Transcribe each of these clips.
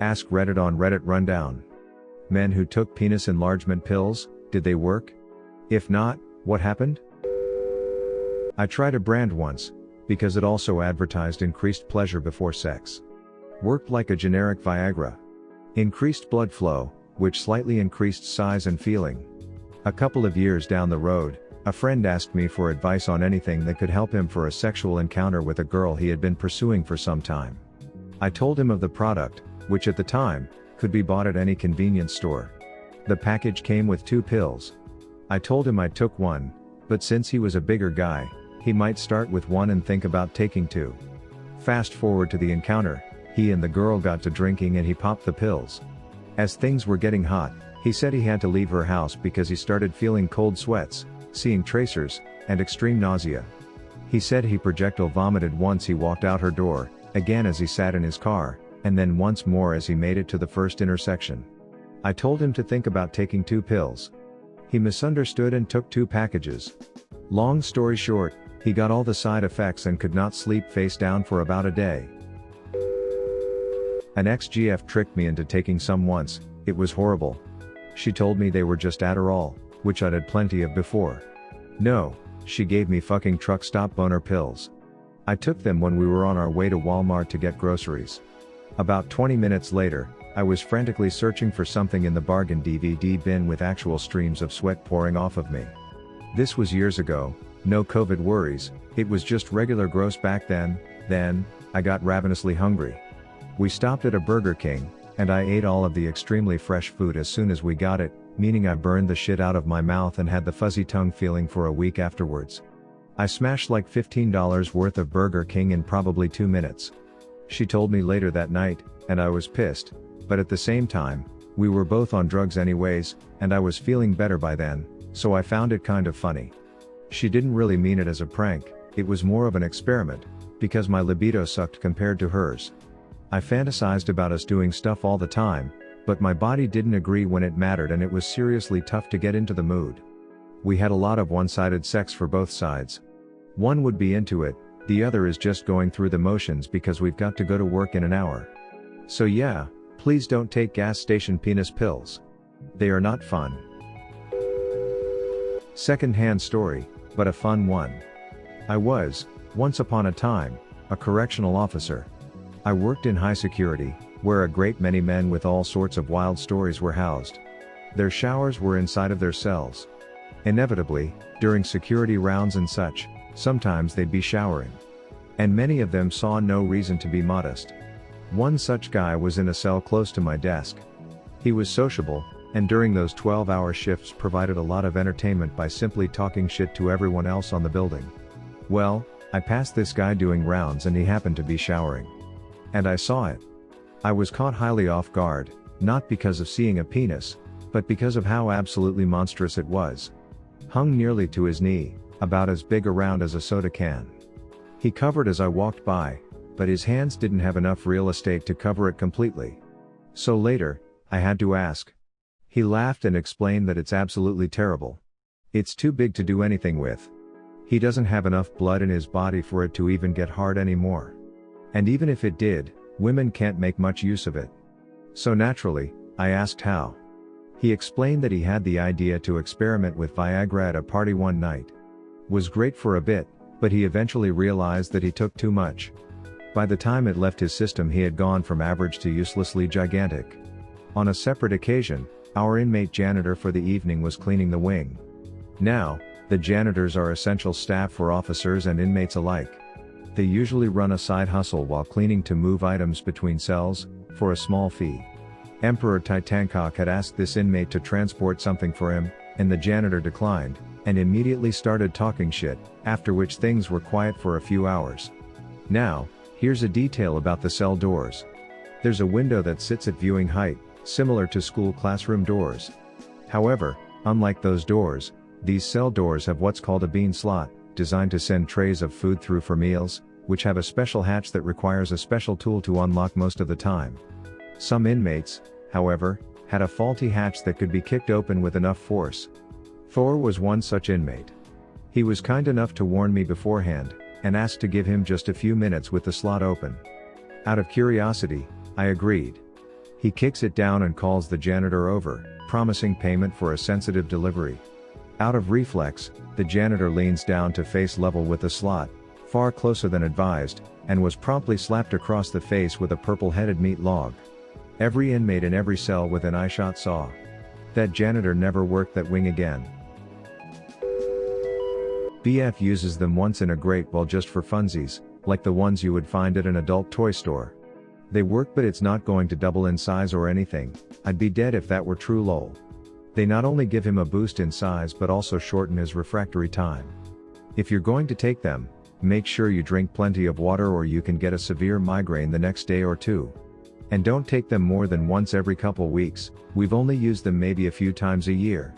Ask Reddit on Reddit Rundown. Men who took penis enlargement pills, did they work? If not, what happened? I tried a brand once, because it also advertised increased pleasure before sex. Worked like a generic Viagra. Increased blood flow, which slightly increased size and feeling. A couple of years down the road, a friend asked me for advice on anything that could help him for a sexual encounter with a girl he had been pursuing for some time. I told him of the product, which at the time, could be bought at any convenience store. The package came with 2 pills. I told him I took one, but since he was a bigger guy, he might start with one and think about taking 2. Fast forward to the encounter, he and the girl got to drinking and he popped the pills. As things were getting hot, he said he had to leave her house because he started feeling cold sweats, seeing tracers, and extreme nausea. He said he projectile vomited once he walked out her door, again as he sat in his car, and then once more as he made it to the first intersection. I told him to think about taking 2 pills. He misunderstood and took 2 packages. Long story short, he got all the side effects and could not sleep face down for about a day. An ex-GF tricked me into taking some once. It was horrible. She told me they were just Adderall, which I'd had plenty of before. No, she gave me fucking truck stop boner pills. I took them when we were on our way to Walmart to get groceries. About 20 minutes later, I was frantically searching for something in the bargain DVD bin with actual streams of sweat pouring off of me. This was years ago, no COVID worries, it was just regular gross back then. I got ravenously hungry. We stopped at a Burger King, and I ate all of the extremely fresh food as soon as we got it, meaning I burned the shit out of my mouth and had the fuzzy tongue feeling for a week afterwards. I smashed like $15 worth of Burger King in probably 2 minutes. She told me later that night, and I was pissed, but at the same time, we were both on drugs anyways, and I was feeling better by then, so I found it kind of funny. She didn't really mean it as a prank, it was more of an experiment, because my libido sucked compared to hers. I fantasized about us doing stuff all the time, but my body didn't agree when it mattered and it was seriously tough to get into the mood. We had a lot of one-sided sex for both sides. One would be into it, the other is just going through the motions because we've got to go to work in an hour. So yeah, please don't take gas station penis pills. They are not fun. Second-hand story, but a fun one. I was, once upon a time, a correctional officer. I worked in high security, where a great many men with all sorts of wild stories were housed. Their showers were inside of their cells. Inevitably, during security rounds and such, sometimes they'd be showering. And many of them saw no reason to be modest. One such guy was in a cell close to my desk. He was sociable, and during those 12-hour shifts provided a lot of entertainment by simply talking shit to everyone else on the building. Well, I passed this guy doing rounds and he happened to be showering. And I saw it. I was caught highly off guard, not because of seeing a penis, but because of how absolutely monstrous it was. Hung nearly to his knee, about as big around as a soda can. He covered as I walked by, but his hands didn't have enough real estate to cover it completely. So later, I had to ask. He laughed and explained that it's absolutely terrible. It's too big to do anything with. He doesn't have enough blood in his body for it to even get hard anymore. And even if it did, women can't make much use of it. So naturally, I asked how. He explained that he had the idea to experiment with Viagra at a party one night. Was great for a bit, but he eventually realized that he took too much. By the time it left his system he had gone from average to uselessly gigantic. On a separate occasion, our inmate janitor for the evening was cleaning the wing. Now, the janitors are essential staff for officers and inmates alike. They usually run a side hustle while cleaning to move items between cells, for a small fee. Emperor Titankok had asked this inmate to transport something for him, and the janitor declined, and immediately started talking shit, after which things were quiet for a few hours. Now, here's a detail about the cell doors. There's a window that sits at viewing height, similar to school classroom doors. However, unlike those doors, these cell doors have what's called a bean slot, designed to send trays of food through for meals, which have a special hatch that requires a special tool to unlock most of the time. Some inmates, however, had a faulty hatch that could be kicked open with enough force. Thor was one such inmate. He was kind enough to warn me beforehand, and asked to give him just a few minutes with the slot open. Out of curiosity, I agreed. He kicks it down and calls the janitor over, promising payment for a sensitive delivery. Out of reflex, the janitor leans down to face level with the slot, far closer than advised, and was promptly slapped across the face with a purple-headed meat log. Every inmate in every cell within eyeshot saw. That janitor never worked that wing again. BF uses them once in a great while just for funsies, like the ones you would find at an adult toy store. They work, but it's not going to double in size or anything. I'd be dead if that were true, lol. They not only give him a boost in size but also shorten his refractory time. If you're going to take them, make sure you drink plenty of water or you can get a severe migraine the next day or two. And don't take them more than once every couple weeks. We've only used them maybe a few times a year.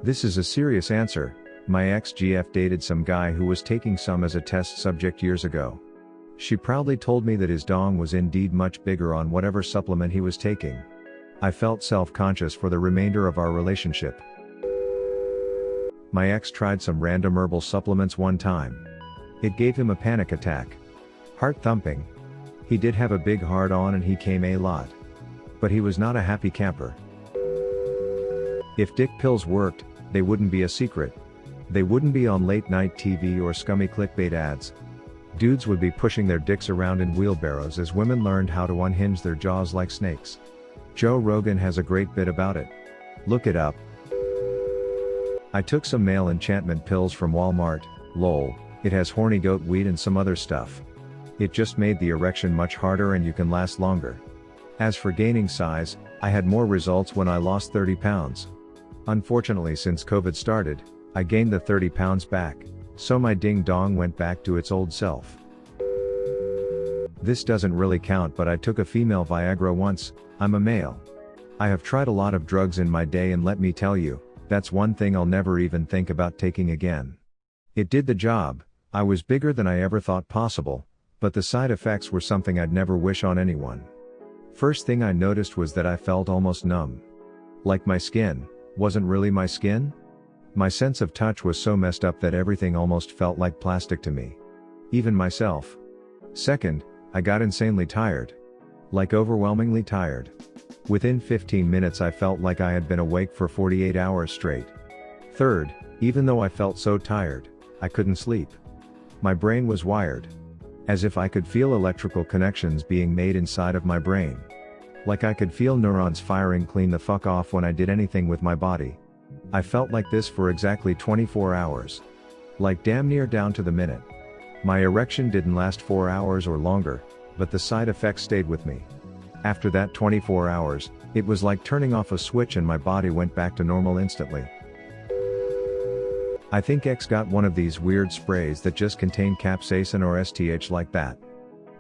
This is a serious answer. My ex-GF dated some guy who was taking some as a test subject years ago. She proudly told me that his dong was indeed much bigger on whatever supplement he was taking. I felt self-conscious for the remainder of our relationship. My ex tried some random herbal supplements one time. It gave him a panic attack. Heart thumping. He did have a big hard-on and he came a lot. But he was not a happy camper. If dick pills worked, they wouldn't be a secret. They wouldn't be on late-night TV or scummy clickbait ads. Dudes would be pushing their dicks around in wheelbarrows as women learned how to unhinge their jaws like snakes. Joe Rogan has a great bit about it. Look it up. I took some male enchantment pills from Walmart, lol, it has horny goat weed and some other stuff. It just made the erection much harder and you can last longer. As for gaining size, I had more results when I lost 30 pounds. Unfortunately, since COVID started, I gained the 30 pounds back, so my ding dong went back to its old self. This doesn't really count, but I took a female Viagra once. I'm a male. I have tried a lot of drugs in my day and let me tell you, that's one thing I'll never even think about taking again. It did the job. I was bigger than I ever thought possible, but the side effects were something I'd never wish on anyone. First thing I noticed was that I felt almost numb. Like my skin wasn't really my skin? My sense of touch was so messed up that everything almost felt like plastic to me. Even myself. Second, I got insanely tired. Like overwhelmingly tired. Within 15 minutes I felt like I had been awake for 48 hours straight. Third, even though I felt so tired, I couldn't sleep. My brain was wired. As if I could feel electrical connections being made inside of my brain. Like I could feel neurons firing clean the fuck off when I did anything with my body. I felt like this for exactly 24 hours. Like damn near down to the minute. My erection didn't last 4 hours or longer, but the side effects stayed with me. After that 24 hours, it was like turning off a switch and my body went back to normal instantly. I think X got one of these weird sprays that just contain capsaicin or STH like that.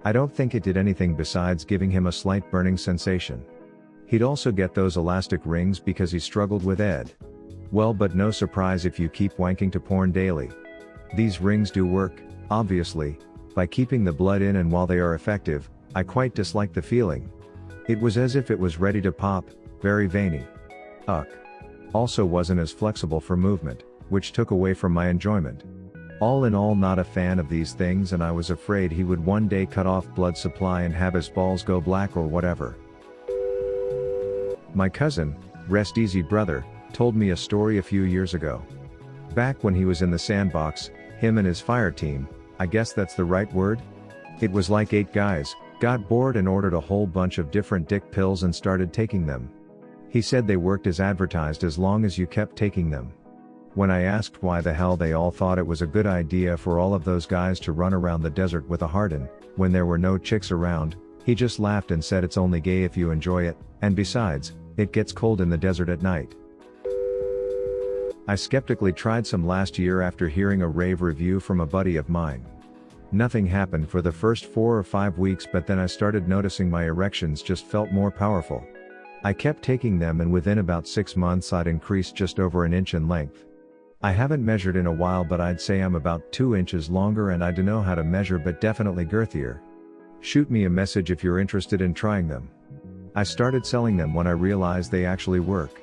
I don't think it did anything besides giving him a slight burning sensation. He'd also get those elastic rings because he struggled with ED. Well, but no surprise if you keep wanking to porn daily. These rings do work, obviously, by keeping the blood in, and while they are effective, I quite dislike the feeling. It was as if it was ready to pop, very veiny. Also wasn't as flexible for movement, which took away from my enjoyment. All in all, not a fan of these things, and I was afraid he would one day cut off blood supply and have his balls go black or whatever. My cousin, rest easy brother, told me a story a few years ago. Back when he was in the sandbox, him and his fire team, I guess that's the right word? It was like 8 guys, got bored and ordered a whole bunch of different dick pills and started taking them. He said they worked as advertised as long as you kept taking them. When I asked why the hell they all thought it was a good idea for all of those guys to run around the desert with a harden, when there were no chicks around, he just laughed and said it's only gay if you enjoy it, and besides, it gets cold in the desert at night. I skeptically tried some last year after hearing a rave review from a buddy of mine. Nothing happened for the first 4 or 5 weeks, but then I started noticing my erections just felt more powerful. I kept taking them, and within about 6 months I'd increased just over 1 inch in length. I haven't measured in a while, but I'd say I'm about 2 inches longer, and I don't know how to measure, but definitely girthier. Shoot me a message if you're interested in trying them. I started selling them when I realized they actually work.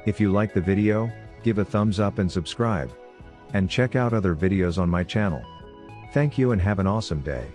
If you like the video, give a thumbs up and subscribe. And check out other videos on my channel. Thank you and have an awesome day.